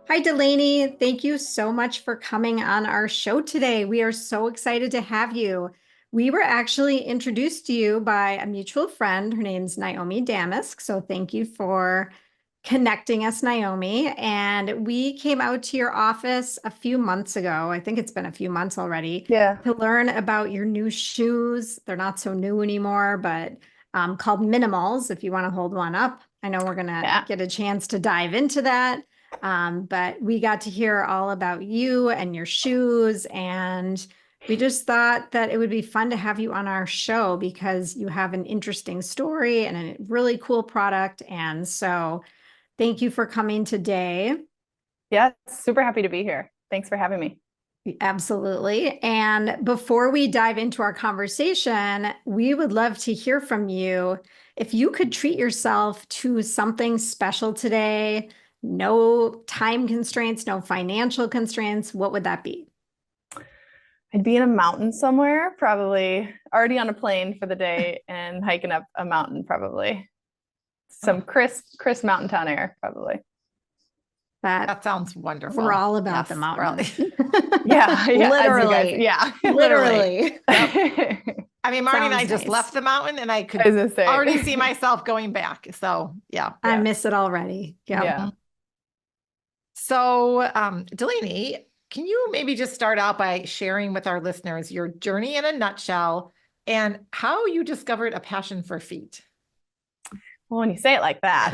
Hi, Delaney. Thank you so much for coming on our show today. We are so excited to have you. We were actually introduced to you by a mutual friend. Her name's Naomi Damask. So thank you for connecting us, Naomi. And we came out to your office a few months ago. I think it's been a few months already Yeah. to learn about your new shoes. They're not so new anymore, but called Minimals, if you want to hold one up. I know we're going to Yeah. get a chance to dive into that. But we got to hear all about you and your shoes, and we just thought that it would be fun to have you on our show because you have an interesting story and a really cool product. And so thank you for coming today. Yeah. Super happy to be here. Thanks for having me. Absolutely. And before we dive into our conversation, we would love to hear from you. If you could treat yourself to something special today, no time constraints, no financial constraints, what would that be? I'd be in a mountain somewhere, probably already on a plane for the day and hiking up a mountain, probably. Some Oh, crisp mountain town air, probably. That that sounds we're wonderful. all about the Yes, we're all, mountains. Yeah, yeah. As you guys, Literally, yeah, literally. literally. yep. I I mean, Marty and I Sounds just nice. left the mountain and I could was gonna already see say. myself going back. So, yeah. I Yeah. miss it already. Yep. Yeah. Mhm. So, Delaney, can you maybe just start out by sharing with our listeners your journey in a nutshell and how you discovered a passion for feet? Well, when you say it like that,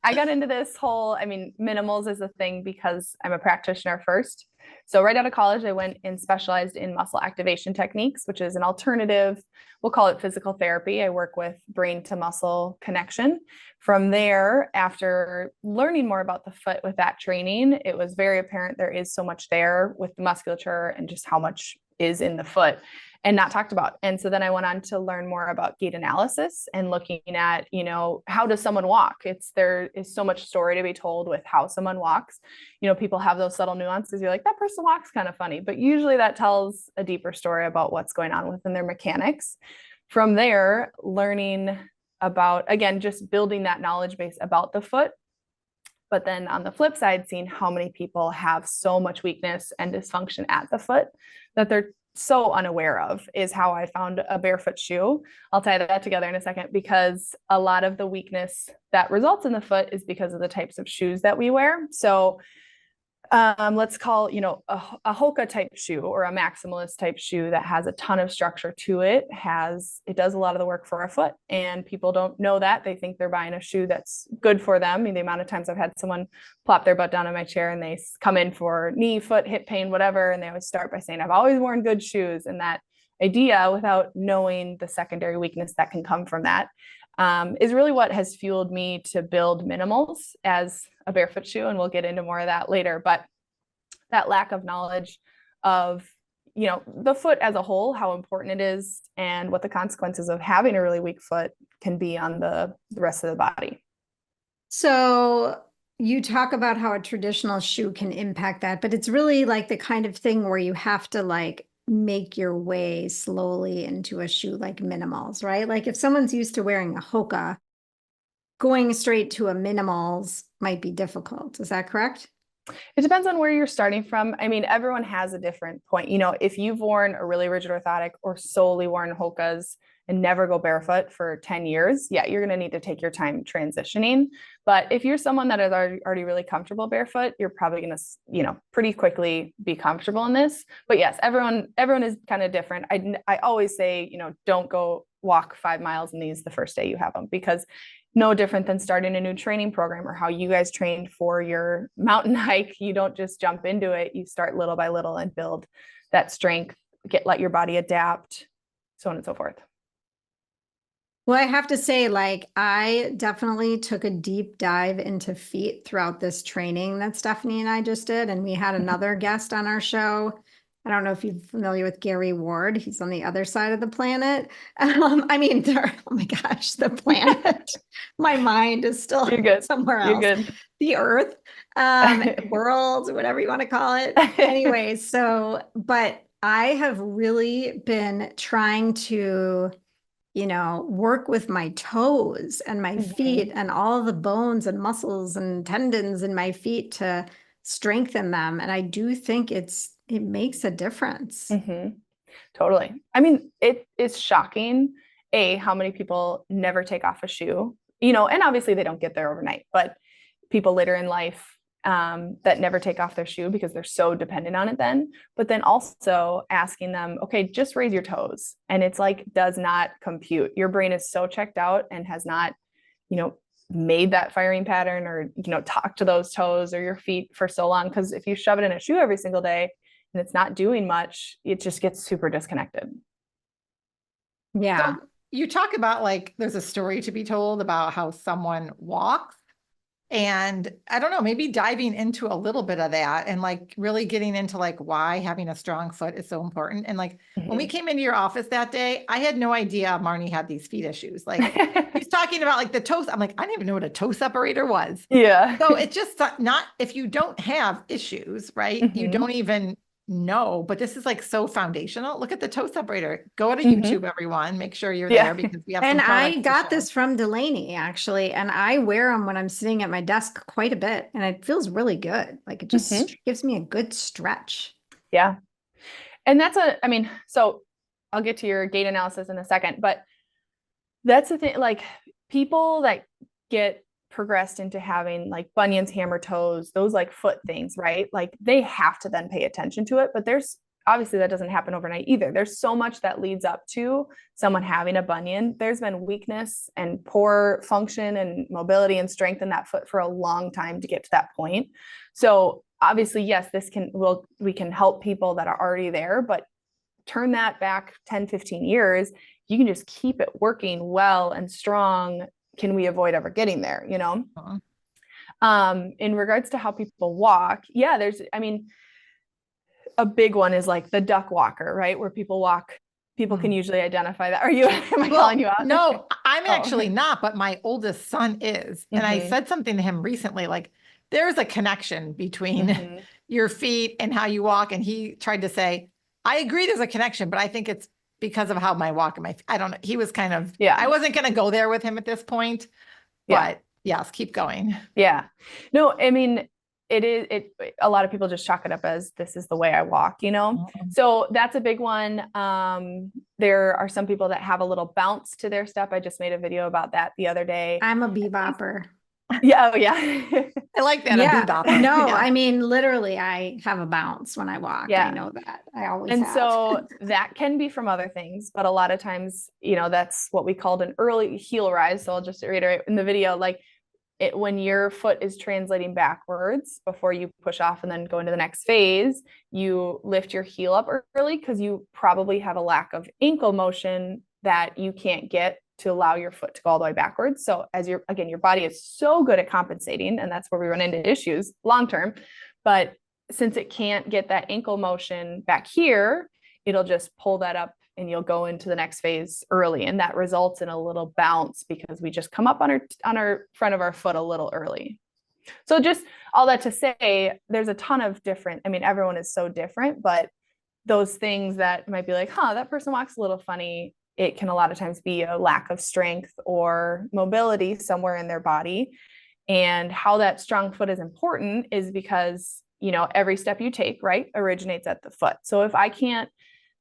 I got into this whole, minimals is a thing because I'm a practitioner first. So right out of college, I went and specialized in muscle activation techniques, which is an alternative. We'll call it physical therapy. I work with brain to muscle connection. From there, after learning more about the foot with that training, it was very apparent there is so much there with the musculature and just how much is in the foot and not talked about. And so then I went on to learn more about gait analysis and looking at, how does someone walk? There is so much story to be told with how someone walks. People have those subtle nuances. You're like, that person walks kind of funny, but usually that tells a deeper story about what's going on within their mechanics. From there, learning about, again, just building that knowledge base about the foot. But then on the flip side, seeing how many people have so much weakness and dysfunction at the foot that they're so unaware of is how I found a barefoot shoe. I'll tie that together in a second because a lot of the weakness that results in the foot is because of the types of shoes that we wear. So let's call a Hoka type shoe or a maximalist type shoe that has a ton of structure to it does a lot of the work for a foot, and people don't know that. They think they're buying a shoe that's good for them. I mean, the amount of times I've had someone plop their butt down in my chair and they come in for knee, foot, hip pain, whatever, and they always start by saying, I've always worn good shoes. And that idea, without knowing the secondary weakness that can come from that, is really what has fueled me to build Minimals as a barefoot shoe. And we'll get into more of that later. But that lack of knowledge of, the foot as a whole, how important it is, and what the consequences of having a really weak foot can be on the rest of the body. So you talk about how a traditional shoe can impact that, but it's really like the kind of thing where you have to like make your way slowly into a shoe like Minimals, right? Like if someone's used to wearing a Hoka, going straight to a Minimals might be difficult. Is that correct? It depends on where you're starting from. I mean, everyone has a different point. If you've worn a really rigid orthotic or solely worn Hokas and never go barefoot for 10 years, yeah, you're going to need to take your time transitioning. But if you're someone that is already really comfortable barefoot, you're probably going to, pretty quickly be comfortable in this. But yes, everyone is kind of different. I always say, don't go walk 5 miles in these the first day you have them, because no different than starting a new training program or how you guys trained for your mountain hike. You don't just jump into it. You start little by little and build that strength, let your body adapt, so on and so forth. Well, I have to say, like, I definitely took a deep dive into feet throughout this training that Stephanie and I just did. And we had another guest on our show. I don't know if you're familiar with Gary Ward. He's on the other side of the planet. Oh my gosh, the planet. My mind is still You're good. somewhere You're else. good. The earth, world, whatever you want to call it. Anyway, but I have really been trying to work with my toes and my feet and all the bones and muscles and tendons in my feet to strengthen them. And I do think it makes a difference. Totally. I mean, it is shocking, how many people never take off a shoe, and obviously they don't get there overnight, but people later in life that never take off their shoe because they're so dependent on it then. But then also asking them, okay, just raise your toes. And it's like, does not compute. Your brain is so checked out and has not, made that firing pattern or, talk to those toes or your feet for so long. Because if you shove it in a shoe every single day and it's not doing much, it just gets super disconnected. Yeah. So you talk about like, there's a story to be told about how someone walks. And I don't know, maybe diving into a little bit of that and like really getting into like why having a strong foot is so important. And like when we came into your office that day, I had no idea Marnie had these feet issues. Like he's talking about like the toe. I'm like, I didn't even know what a toe separator was. Yeah. So it's just not, if you don't have issues, right? You don't even know, but this is like so foundational. Look at the toe separator. Go to YouTube, everyone. Make sure you're there because we have And some I got this from Delaney actually, and I wear them when I'm sitting at my desk quite a bit, and it feels really good. Like it just gives me a good stretch. Yeah. And so I'll get to your gait analysis in a second, but that's the thing, like people that get progressed into having like bunions, hammer toes, those like foot things, right? Like they have to then pay attention to it, but there's obviously that doesn't happen overnight either. There's so much that leads up to someone having a bunion. There's been weakness and poor function and mobility and strength in that foot for a long time to get to that point. So obviously, yes, we can help people that are already there, but turn that back 10, 15 years, you can just keep it working well and strong. Can we avoid ever getting there, in regards to how people walk? Yeah, a big one is like the duck walker, right? Where people walk, people can usually identify that. Am I calling you out? No, I'm actually not, but my oldest son is. And I said something to him recently, like there's a connection between your feet and how you walk. And he tried to say, I agree there's a connection, but I think it's because of how my walk and I don't know. He was kind of, I wasn't going to go there with him at this point, but yes, keep going. Yeah. No, I mean, a lot of people just chalk it up as this is the way I walk, So that's a big one. There are some people that have a little bounce to their step. I just made a video about that the other day. I'm a bebopper. Yeah. Oh yeah. I like that. Yeah. A bebopper. No, yeah. I mean, literally I have a bounce when I walk. Yeah. I know that. I always have. So that can be from other things, but a lot of times, that's what we called an early heel rise. So I'll just reiterate in the video, like when your foot is translating backwards before you push off and then go into the next phase, you lift your heel up early because you probably have a lack of ankle motion that you can't get to allow your foot to go all the way backwards. So your body is so good at compensating, and that's where we run into issues long-term. But since it can't get that ankle motion back here, it'll just pull that up and you'll go into the next phase early. And that results in a little bounce because we just come up on our front of our foot a little early. So just all that to say, there's a ton of different, everyone is so different, but those things that might be like, that person walks a little funny. It can a lot of times be a lack of strength or mobility somewhere in their body. And how that strong foot is important is because, every step you take, right, originates at the foot. So if I can't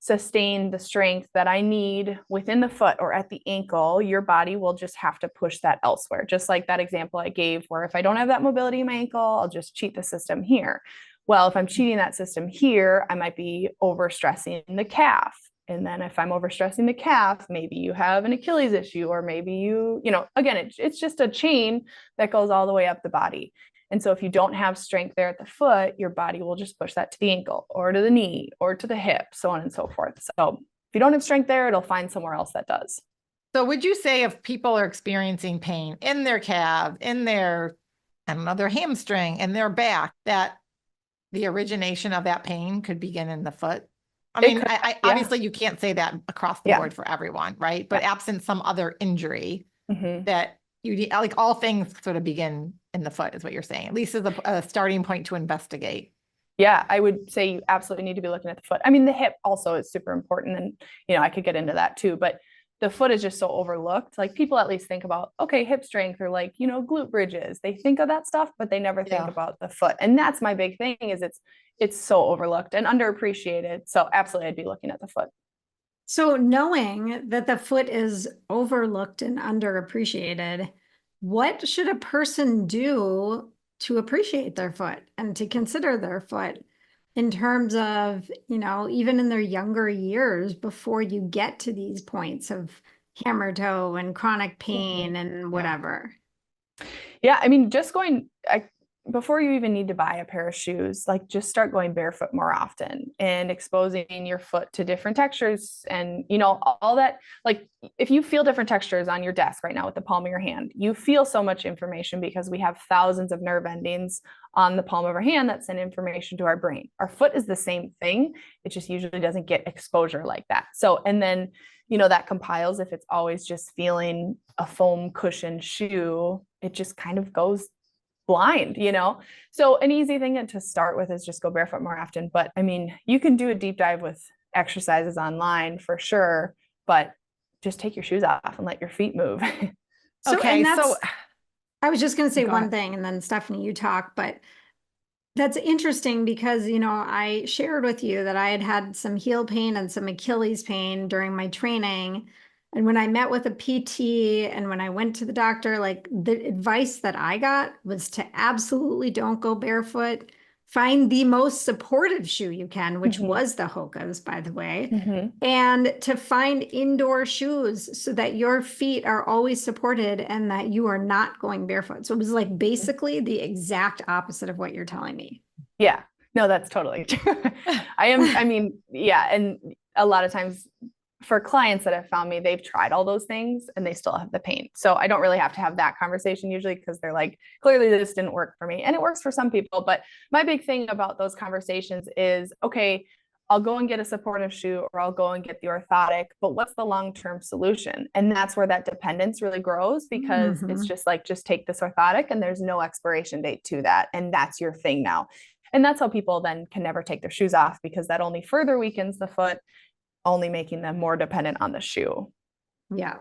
sustain the strength that I need within the foot or at the ankle, your body will just have to push that elsewhere. Just like that example I gave, where if I don't have that mobility in my ankle, I'll just cheat the system here. Well, if I'm cheating that system here, I might be overstressing the calf. And then if I'm overstressing the calf, maybe you have an Achilles issue, or maybe again, it's just a chain that goes all the way up the body. And so if you don't have strength there at the foot, your body will just push that to the ankle or to the knee or to the hip, so on and so forth. So if you don't have strength there, it'll find somewhere else that does. So would you say if people are experiencing pain in their calf, in their, their hamstring and their back, that the origination of that pain could begin in the foot? Obviously you can't say that across the board for everyone, right? But absent some other injury that you need, like all things sort of begin in the foot is what you're saying, at least as a starting point to investigate. Yeah, I would say you absolutely need to be looking at the foot. The hip also is super important, and I could get into that too, but the foot is just so overlooked. Like people at least think about, okay, hip strength or like, glute bridges. They think of that stuff, but they never think about the foot. And that's my big thing is it's so overlooked and underappreciated. So absolutely I'd be looking at the foot. So knowing that the foot is overlooked and underappreciated, what should a person do to appreciate their foot and to consider their foot in terms of, even in their younger years before you get to these points of hammer toe and chronic pain and whatever? Yeah, I mean, before you even need to buy a pair of shoes, like just start going barefoot more often and exposing your foot to different textures and, all that. Like if you feel different textures on your desk right now with the palm of your hand, you feel so much information because we have thousands of nerve endings on the palm of our hand that send information to our brain. Our foot is the same thing. It just usually doesn't get exposure like that. So, and then, that compiles if it's always just feeling a foam cushion shoe, it just kind of goes blind, So an easy thing to start with is just go barefoot more often. But I mean, you can do a deep dive with exercises online for sure, but just take your shoes off and let your feet move. So I was just going to say one thing and then Stephanie, you talk, but that's interesting because, I shared with you that I had some heel pain and some Achilles pain during my training. And when I met with a PT and when I went to the doctor, like the advice that I got was to absolutely don't go barefoot. Find the most supportive shoe you can, which was the Hoka's, by the way, and to find indoor shoes so that your feet are always supported and that you are not going barefoot. So it was like basically the exact opposite of what you're telling me. Yeah, no, that's totally true. And a lot of times for clients that have found me, they've tried all those things and they still have the pain. So I don't really have to have that conversation usually because they're like, clearly this didn't work for me. And it works for some people. But my big thing about those conversations is, okay, I'll go and get a supportive shoe or I'll go and get the orthotic, but what's the long-term solution? And that's where that dependence really grows because it's just like, just take this orthotic and there's no expiration date to that. And that's your thing now. And that's how people then can never take their shoes off because that only further weakens the foot, only making them more dependent on the shoe. Yeah.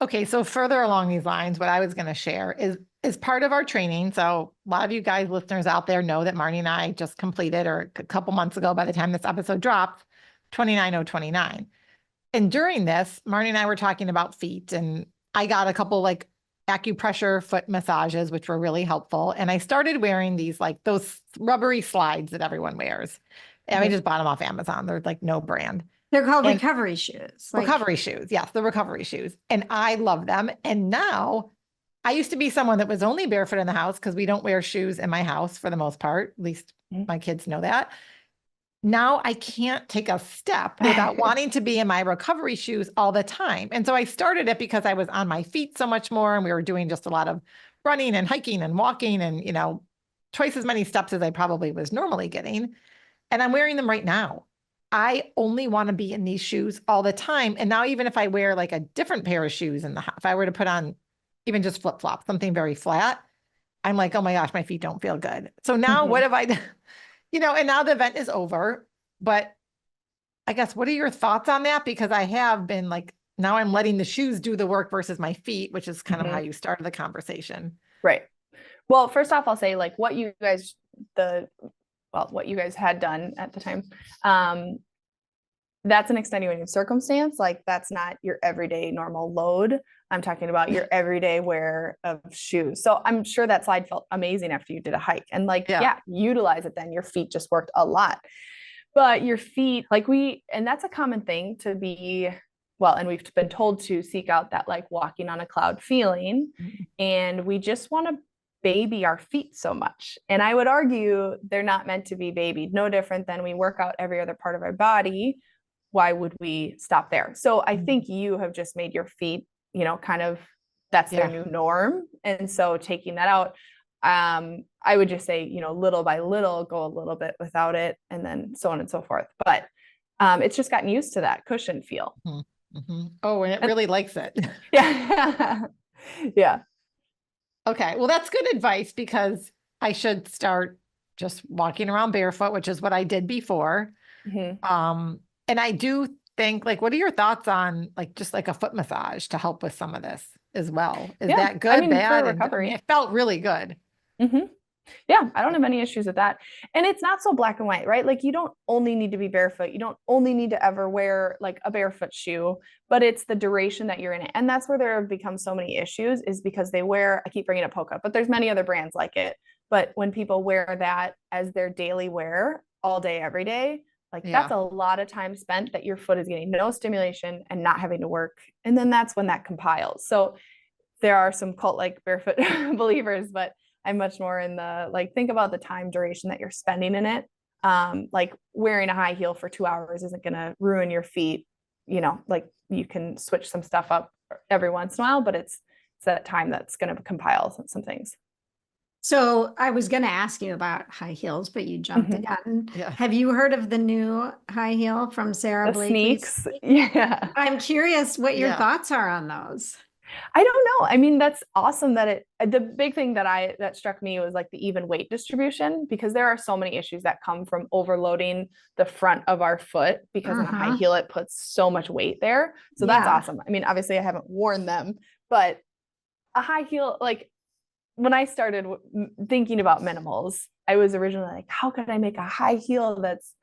Okay. So further along these lines, what I was going to share is part of our training. So a lot of you guys, listeners out there know that Marnie and I just completed, or a couple months ago, by the time this episode drops, 29029. And during this, Marnie and I were talking about feet, and I got a couple like acupressure foot massages, which were really helpful. And I started wearing those rubbery slides that everyone wears. And I just bought them off Amazon. They're like no brand. They're called recovery shoes. Recovery shoes. Yes, the recovery shoes. And I love them. And now I used to be someone that was only barefoot in the house because we don't wear shoes in my house for the most part. At least my kids know that. Now I can't take a step without wanting to be in my recovery shoes all the time. And so I started it because I was on my feet so much more. And we were doing just a lot of running and hiking and walking and, twice as many steps as I probably was normally getting. And I'm wearing them right now. I only want to be in these shoes all the time. And now even if I wear like a different pair of shoes if I were to put on even just flip-flops, something very flat, I'm like, oh my gosh, my feet don't feel good. So now what have I done? And now the event is over, but I guess, what are your thoughts on that? Because I have been like, now I'm letting the shoes do the work versus my feet, which is kind of how you started the conversation. Right. Well, first off, I'll say like what you guys had done at the time, that's an extenuating circumstance. Like that's not your everyday normal load. I'm talking about your everyday wear of shoes. So I'm sure that slide felt amazing after you did a hike and utilize it then. Your feet just worked a lot. But your feet, and that's a common thing to be, and we've been told to seek out that like walking on a cloud feeling. And we just want to baby our feet so much. And I would argue they're not meant to be babied. No different than we work out every other part of our body. Why would we stop there? So I think you have just made your feet, kind of, that's their new norm. And so taking that out, I would just say, little by little, go a little bit without it, and then so on and so forth. But it's just gotten used to that cushion feel. Oh, and it really likes it. Yeah. Yeah. Okay. Well, that's good advice because I should start just walking around barefoot, which is what I did before. And I do think, like, what are your thoughts on like just like a foot massage to help with some of this as well? Is Yeah, that good, I mean, bad? for And I recovery. mean, it felt really good. Mm-hmm. Yeah, I don't have any issues with that. And it's not so black and white, right? Like you don't only need to be barefoot. You don't only need to ever wear like a barefoot shoe, but it's the duration that you're in it. And that's where there have become so many issues, is because they wear, I keep bringing up Hoka, but there's many other brands like it. But when people wear that as their daily wear all day, every day, like that's a lot of time spent that your foot is getting no stimulation and not having to work. And then that's when that compiles. So there are some cult like barefoot believers, but I'm much more in the like, think about the time duration that you're spending in it. Like wearing a high heel for 2 hours isn't going to ruin your feet. You know, like you can switch some stuff up every once in a while, but it's that time that's going to compile some things. So I was going to ask you about high heels, but you jumped again. Yeah. Have you heard of the new high heel from Sarah The Blakely's? sneaks. Yeah. I'm curious what your Yeah. thoughts are on those. I don't know. I mean, that's awesome that the big thing that struck me was like the even weight distribution, because there are so many issues that come from overloading the front of our foot, because in a high heel, it puts so much weight there. So that's awesome. I mean, obviously I haven't worn them, but a high heel, like when I started thinking about Minnemals, I was originally like, how could I make a high heel that's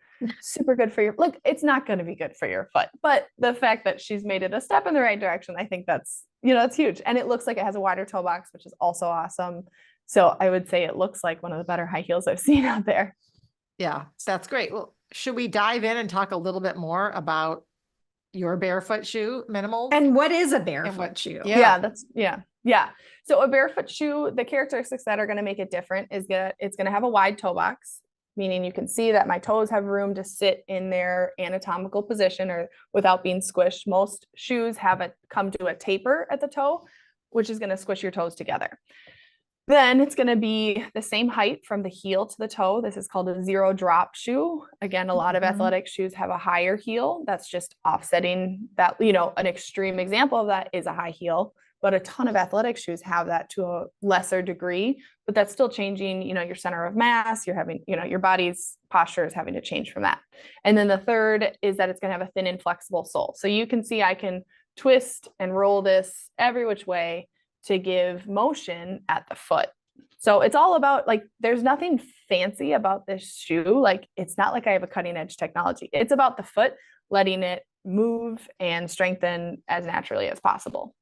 super good for your, look, it's not going to be good for your foot, but the fact that she's made it a step in the right direction, I think that's, that's huge. And it looks like it has a wider toe box, which is also awesome. So I would say it looks like one of the better high heels I've seen out there. Yeah, that's great. Well, should we dive in and talk a little bit more about your barefoot shoe, Minnemals? And what is a barefoot shoe? Yeah. So a barefoot shoe, the characteristics that are going to make it different is that it's going to have a wide toe box, meaning you can see that my toes have room to sit in their anatomical position or without being squished. Most shoes come to a taper at the toe, which is going to squish your toes together. Then it's going to be the same height from the heel to the toe. This is called a zero drop shoe. Again, a lot of athletic shoes have a higher heel. That's just offsetting that, an extreme example of that is a high heel, but a ton of athletic shoes have that to a lesser degree, but that's still changing, your center of mass. You're having, your body's posture is having to change from that. And then the third is that it's going to have a thin and flexible sole. So you can see I can twist and roll this every which way to give motion at the foot. So it's all about, like, there's nothing fancy about this shoe. Like, it's not like I have a cutting edge technology. It's about the foot, letting it move and strengthen as naturally as possible.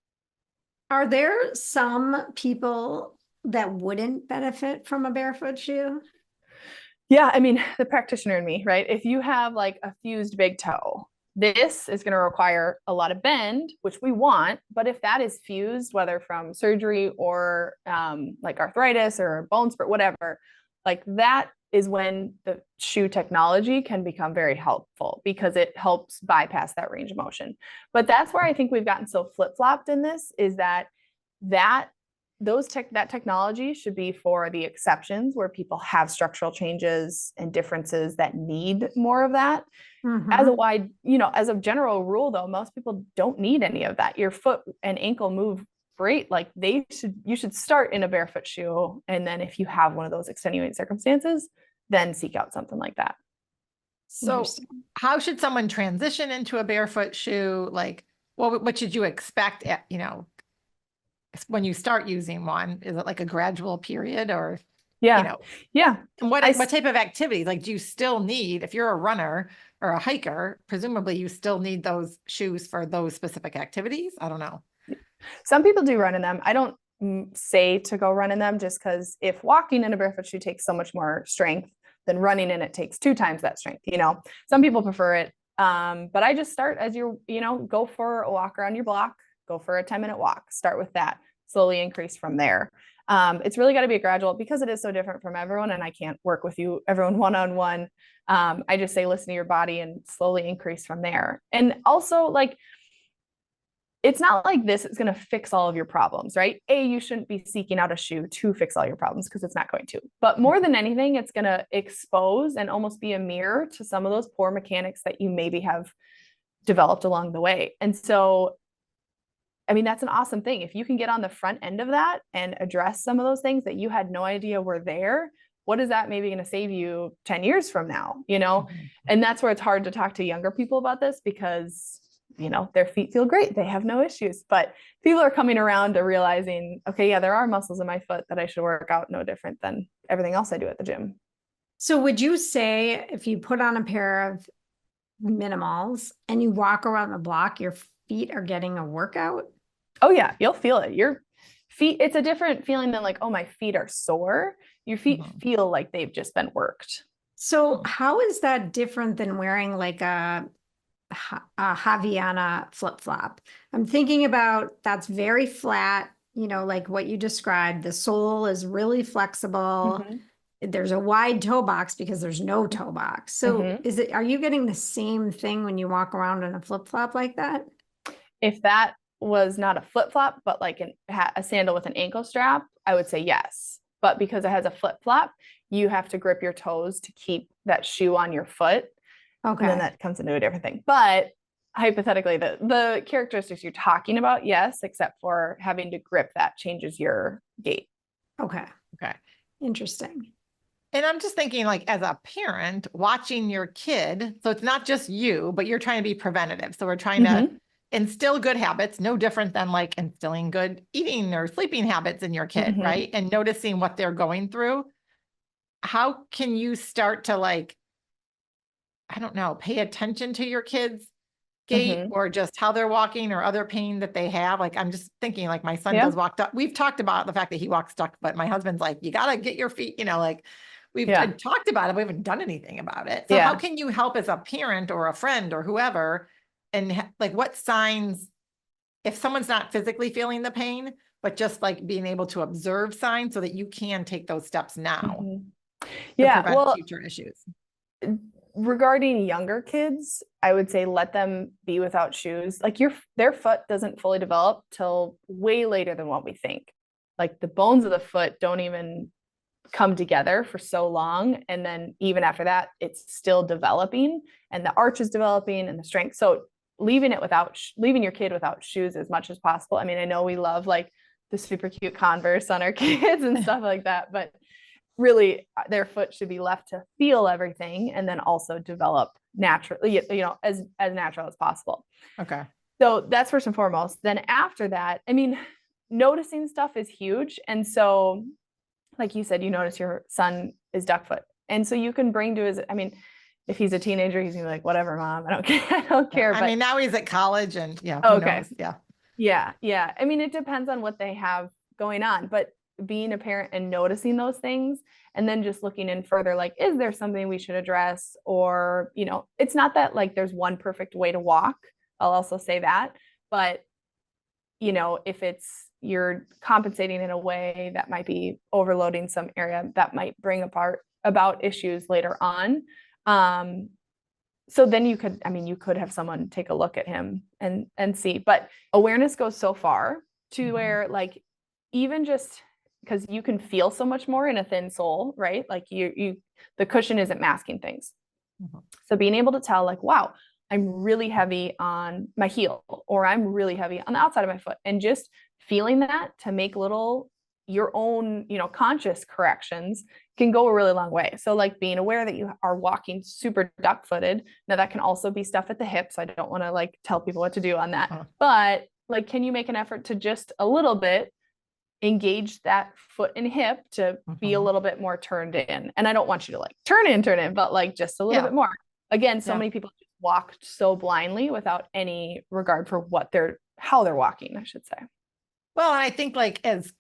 Are there some people that wouldn't benefit from a barefoot shoe? Yeah, I mean, the practitioner in me, right? If you have like a fused big toe, this is going to require a lot of bend, which we want. But if that is fused, whether from surgery or like arthritis or bone spur, whatever, like that is when the shoe technology can become very helpful, because it helps bypass that range of motion. But that's where I think we've gotten so flip-flopped in this, is that technology should be for the exceptions where people have structural changes and differences that need more of that. As a general rule, though, most people don't need any of that. Your foot and ankle move great. Like you should start in a barefoot shoe. And then if you have one of those extenuating circumstances, then seek out something like that. So how should someone transition into a barefoot shoe? Like, what should you expect at, when you start using one? Is it like a gradual period, or, Yeah. And what type of activity? Like, do you still need, if you're a runner or a hiker, presumably you still need those shoes for those specific activities? I don't know. Some people do run in them. I don't say to go run in them, just because if walking in a barefoot shoe takes so much more strength, then running in it takes 2 times that strength. Some people prefer it. But I just start as go for a walk around your block, go for a 10-minute walk, start with that, slowly increase from there. It's really got to be a gradual, because it is so different from everyone, and I can't work with everyone one-on-one. I just say, listen to your body and slowly increase from there. And also, like, it's not like this is going to fix all of your problems, right? You shouldn't be seeking out a shoe to fix all your problems, because it's not going to. But more than anything, it's going to expose and almost be a mirror to some of those poor mechanics that you maybe have developed along the way. And so, I mean, that's an awesome thing. If you can get on the front end of that and address some of those things that you had no idea were there, what is that maybe going to save you 10 years from now, you know? And that's where it's hard to talk to younger people about this because, you know, their feet feel great. They have no issues, but people are coming around to realizing, okay, yeah, there are muscles in my foot that I should work out no different than everything else I do at the gym. So would you say if you put on a pair of Minimals and you walk around the block, your feet are getting a workout? Oh yeah, you'll feel it. Your feet, it's a different feeling than like, oh, my feet are sore. Your feet feel like they've just been worked. So how is that different than wearing like a Havaiana flip-flop? I'm thinking about that's very flat, you know, like what you described. The sole is really flexible. There's a wide toe box because there's no toe box. So are you getting the same thing when you walk around in a flip-flop like that? If that was not a flip-flop, but like a sandal with an ankle strap, I would say yes. But because it has a flip-flop, you have to grip your toes to keep that shoe on your foot. Okay. And then that comes into a different thing. But hypothetically, the characteristics you're talking about, yes, except for having to grip that changes your gait. Okay. Interesting. And I'm just thinking, like, as a parent watching your kid, so it's not just you, but you're trying to be preventative. So we're trying to instill good habits, no different than like instilling good eating or sleeping habits in your kid, right? And noticing what they're going through. How can you start to, like, I don't know, pay attention to your kids' gait or just how they're walking or other pain that they have? Like, I'm just thinking, like, my son does walk up. We've talked about the fact that he walks stuck, but my husband's like, you got to get your feet, you know, like we've talked about it. We haven't done anything about it. So how can you help as a parent or a friend or whoever? And like, what signs, if someone's not physically feeling the pain, but just like being able to observe signs so that you can take those steps now to prevent future issues. Regarding younger kids, I would say let them be without shoes. Like their foot doesn't fully develop till way later than what we think. Like the bones of the foot don't even come together for so long. And then even after that, it's still developing and the arch is developing and the strength. So leaving your kid without shoes as much as possible. I mean, I know we love like the super cute Converse on our kids and stuff like that, but really their foot should be left to feel everything and then also develop naturally, you know, as natural as possible. Okay. So that's first and foremost. Then after that, I mean, noticing stuff is huge. And so, like you said, you notice your son is duck foot. And so you can bring to his, I mean, if he's a teenager, he's gonna be like, whatever, mom, I don't care. I don't care. I mean, now he's at college and okay. Knows? Yeah. I mean, it depends on what they have going on, but being a parent and noticing those things and then just looking in further, like, is there something we should address? Or, you know, it's not that like there's one perfect way to walk. I'll also say that, but you know, if you're compensating in a way that might be overloading some area that might bring about issues later on. So then you could have someone take a look at him and see, but awareness goes so far to where like, even just because you can feel so much more in a thin sole, right? Like the cushion isn't masking things. So being able to tell like, wow, I'm really heavy on my heel, or I'm really heavy on the outside of my foot, and just feeling that to make your own, you know, conscious corrections can go a really long way. So like being aware that you are walking super duck footed. Now that can also be stuff at the hips. I don't want to like tell people what to do on that, but like, can you make an effort to just a little bit engage that foot and hip to be a little bit more turned in? And I don't want you to like turn in, but like just a little bit more. Again, so many people just walk so blindly without any regard for how they're walking, I should say. Well, and I think like as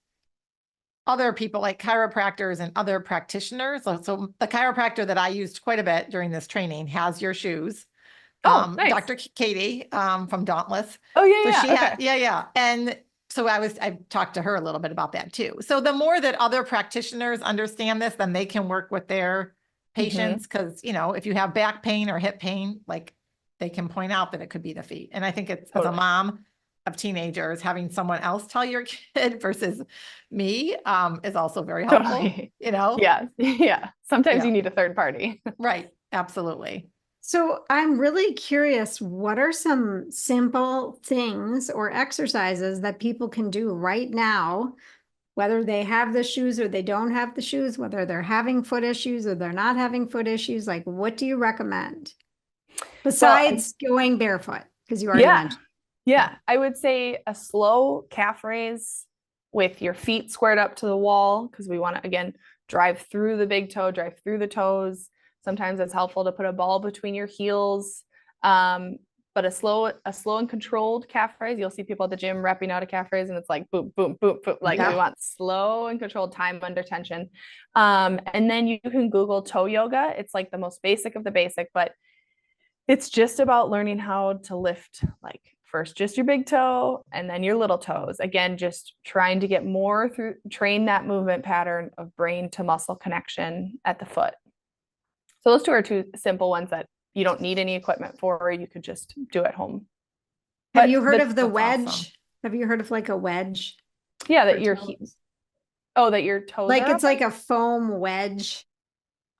other people like chiropractors and other practitioners, so the chiropractor that I used quite a bit during this training has your shoes. Nice. Dr. Katie from Dauntless. Oh yeah, so she had. And so I talked to her a little bit about that too. So the more that other practitioners understand this, then they can work with their patients. Cause you know, if you have back pain or hip pain, like they can point out that it could be the feet. And I think it's as a mom of teenagers, having someone else tell your kid versus me is also very helpful, you know? Yeah. Sometimes you need a third party. Right. Absolutely. So I'm really curious, what are some simple things or exercises that people can do right now whether they have the shoes or they don't have the shoes, whether they're having foot issues or they're not having foot issues? Like, what do you recommend besides going barefoot? Because you already mentioned. Yeah, I would say a slow calf raise with your feet squared up to the wall, because we want to, again, drive through the big toe, drive through the toes. Sometimes it's helpful to put a ball between your heels. But a slow and controlled calf raise, you'll see people at the gym repping out a calf raise and it's like boom, boom, boom, boom. Like we want slow and controlled time under tension. And then you can Google toe yoga. It's like the most basic of the basic, but it's just about learning how to lift, like first just your big toe and then your little toes. Again, just trying to get more through, train that movement pattern of brain to muscle connection at the foot. So those two are two simple ones that you don't need any equipment for, or you could just do at home. Have you heard of the wedge? Awesome. Have you heard of like a wedge? Yeah, that your that your toes like are it's like a foam wedge.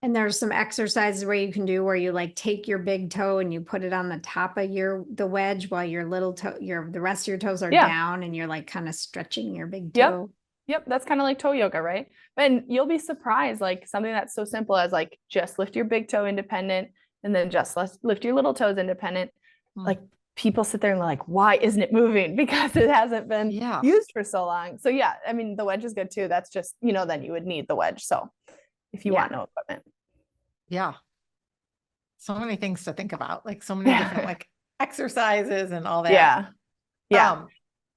And there's some exercises where you can do where you like take your big toe and you put it on the top of the wedge while your little toe, the rest of your toes are down, and you're like kind of stretching your big toe. Yep, that's kind of like toe yoga, right? And you'll be surprised, like something that's so simple as like just lift your big toe independent and then just lift your little toes independent. Like people sit there and they're like, why isn't it moving? Because it hasn't been used for so long. So yeah, I mean, the wedge is good too. That's just, then you would need the wedge. So if you want no equipment. Yeah. So many things to think about, like so many different like exercises and all that. Yeah.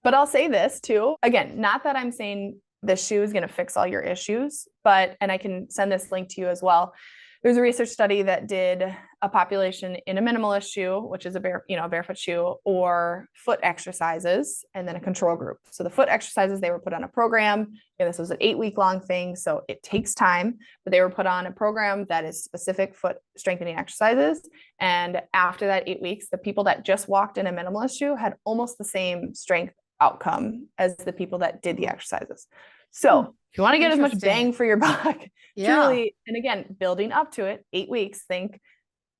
But I'll say this too. Again, not that I'm saying the shoe is going to fix all your issues, and I can send this link to you as well. There's a research study that did a population in a minimalist shoe, which is a barefoot shoe, or foot exercises, and then a control group. So the foot exercises, they were put on a program. This was an 8-week-long thing, so it takes time, but they were put on a program that is specific foot strengthening exercises. And after that 8 weeks, the people that just walked in a minimalist shoe had almost the same strength outcome as the people that did the exercises. So if you want to get as much bang for your buck, truly, and again, building up to it, 8 weeks,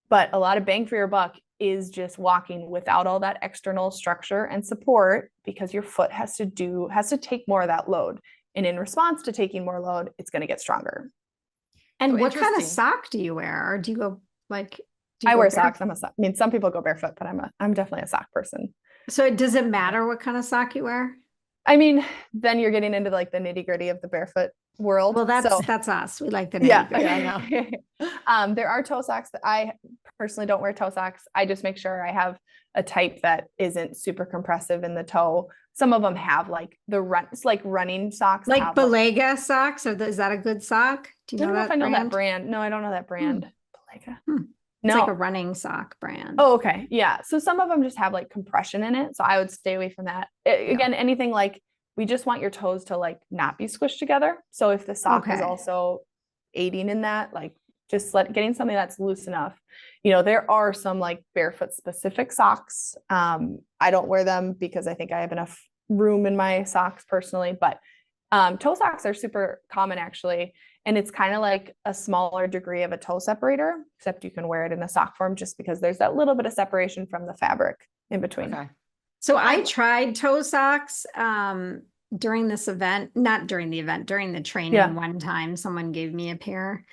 but a lot of bang for your buck is just walking without all that external structure and support, because your foot has to take more of that load. And in response to taking more load, it's going to get stronger. And what kind of sock do you wear? Or do you go I wear socks. Some people go barefoot, but I'm definitely a sock person. So does it matter what kind of sock you wear? I mean, then you're getting into like the nitty gritty of the barefoot world. Well, that's us. We like the nitty gritty. I know. There are toe socks that I personally don't wear toe socks. I just make sure I have a type that isn't super compressive in the toe. Some of them have like it's like running socks. Like Belega socks, or is that a good sock? Do you know that? I don't know if I know that brand. No, I don't know that brand. Belega. It's like a running sock brand. Oh, okay. Yeah. So some of them just have like compression in it. So I would stay away from that. Again, anything like, we just want your toes to like not be squished together. So if the sock is also aiding in that, like just getting something that's loose enough. There are some like barefoot specific socks. I don't wear them because I think I have enough room in my socks personally, but toe socks are super common actually. And it's kind of like a smaller degree of a toe separator, except you can wear it in a sock form just because there's that little bit of separation from the fabric in between. Okay. So I tried toe socks during this event, not during the event, during the training. One time someone gave me a pair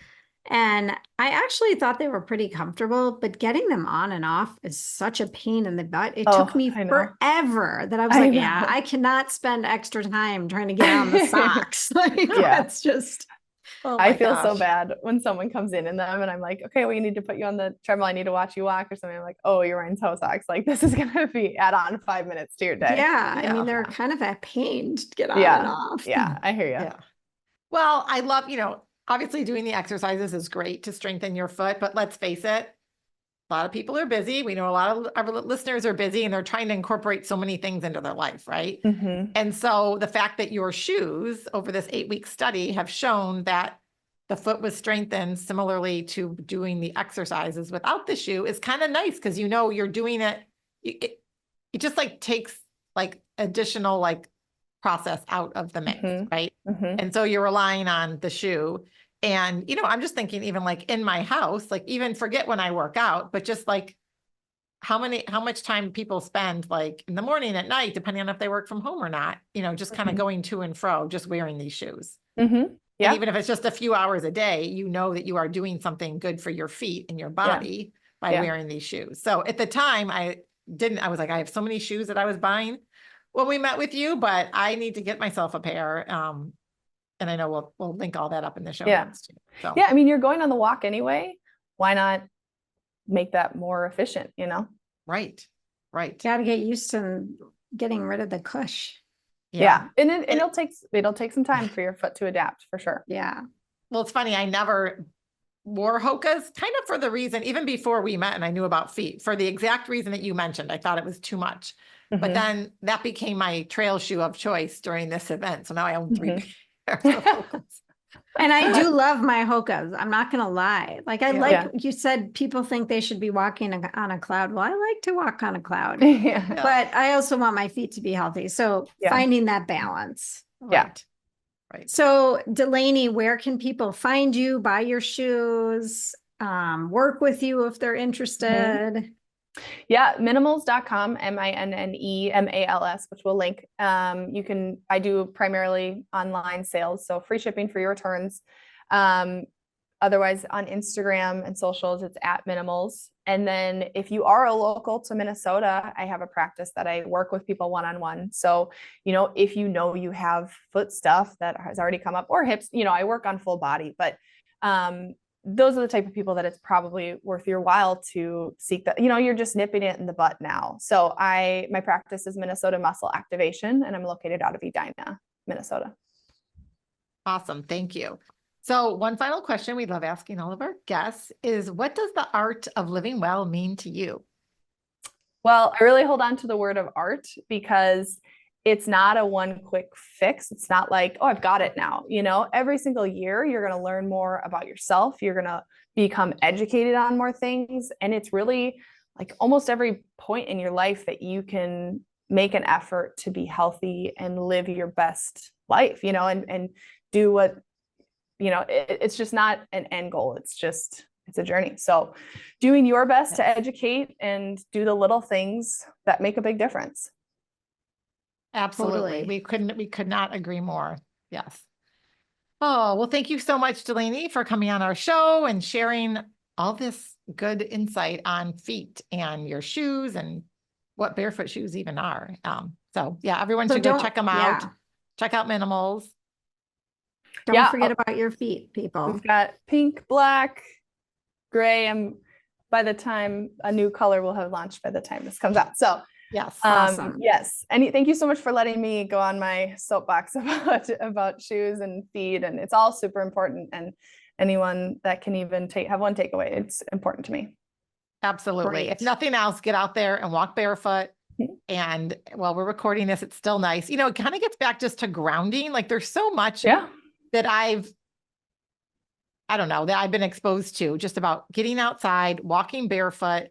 and I actually thought they were pretty comfortable, but getting them on and off is such a pain in the butt. It took me forever that I was like, I cannot spend extra time trying to get on the socks. It's just... I feel so bad when someone comes in them and I'm like, okay, we need to put you on the treadmill. I need to watch you walk or something. I'm like, oh, you're wearing toe socks. Like this is going to be add on 5 minutes to your day. I mean, they're kind of a pain to get on and off. Yeah, I hear you. Yeah. Well, I love, obviously doing the exercises is great to strengthen your foot, but let's face it, a lot of people are busy. We know a lot of our listeners are busy and they're trying to incorporate so many things into their life, right? Mm-hmm. And so the fact that your shoes over this 8-week study have shown that the foot was strengthened similarly to doing the exercises without the shoe is kind of nice because you're doing it. It just like takes like additional like process out of the mix, right? Mm-hmm. And so you're relying on the shoe. And, I'm just thinking even like in my house, like even forget when I work out, but just like how much time people spend like in the morning, at night, depending on if they work from home or not, just kind of going to and fro, just wearing these shoes. Yeah. And even if it's just a few hours a day, that you are doing something good for your feet and your body by wearing these shoes. So at the time I was like, I have so many shoes that I was buying when we met with you, but I need to get myself a pair. And I know we'll link all that up in the show notes too. So. Yeah. I mean, you're going on the walk anyway. Why not make that more efficient, Right. Got to get used to getting rid of the cush. Yeah. And it'll take some time for your foot to adapt for sure. Yeah. Well, it's funny. I never wore Hoka's kind of for the reason, even before we met and I knew about feet, for the exact reason that you mentioned. I thought it was too much, but then that became my trail shoe of choice during this event. So now I own 3 pairs of Hoka's. And I do love my Hoka's. I'm not going to lie. Like you said, people think they should be walking on a cloud. Well, I like to walk on a cloud, but I also want my feet to be healthy. So finding that balance. Right. So Delaney, where can people find you, buy your shoes, work with you if they're interested? Yeah, minnemals.com, MINNEMALS, which we'll link. I do primarily online sales, so free shipping, free returns. Otherwise on Instagram and socials, it's at Minnemals. And then if you are a local to Minnesota, I have a practice that I work with people one-on-one. So, if you have foot stuff that has already come up or hips, I work on full body, but those are the type of people that it's probably worth your while to seek that, you're just nipping it in the butt now. So my practice is Minnesota Muscle Activation, and I'm located out of Edina, Minnesota. Awesome. Thank you. So one final question we love asking all of our guests is, what does the art of living well mean to you? Well, I really hold on to the word of art because it's not a one quick fix. It's not like, oh, I've got it now. Every single year you're going to learn more about yourself. You're going to become educated on more things. And it's really like almost every point in your life that you can make an effort to be healthy and live your best life, and do what, it's just not an end goal. It's a journey. So doing your best to educate and do the little things that make a big difference. Absolutely. Totally. We could not agree more. Yes. Oh, well, thank you so much, Delaney, for coming on our show and sharing all this good insight on feet and your shoes and what barefoot shoes even are. So yeah, everyone should go check them out. Yeah. Check out Minnemals. Don't forget about your feet, people. We've got pink, black, gray, and by the time a new color will have launched by the time this comes out. So yes. Awesome. Yes. And thank you so much for letting me go on my soapbox about shoes and feet. And it's all super important. And anyone that can even have one takeaway, it's important to me. Absolutely. Great. If nothing else, get out there and walk barefoot. And while we're recording this, it's still nice. It kind of gets back just to grounding. Like there's so much that I've been exposed to just about getting outside, walking barefoot,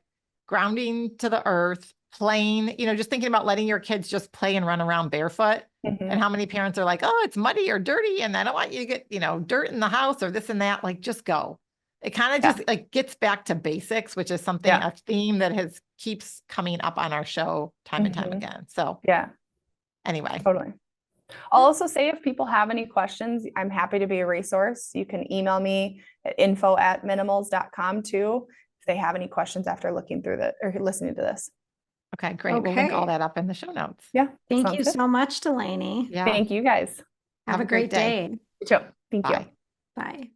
grounding to the earth, playing, just thinking about letting your kids just play and run around barefoot. And how many parents are like, oh, it's muddy or dirty. And I don't want you to get, dirt in the house or this and that. Like, just go. It kind of just like gets back to basics, which is something, a theme that keeps coming up on our show time and time again. So anyway. Totally. I'll also say if people have any questions, I'm happy to be a resource. You can email me at info@minnemals.com too, if they have any questions after looking through or listening to this. Okay, great. We'll link all that up in the show notes. Yeah. Thank you so much, Delaney. Yeah. Thank you guys. Have a great day. You too. Thank you. Bye.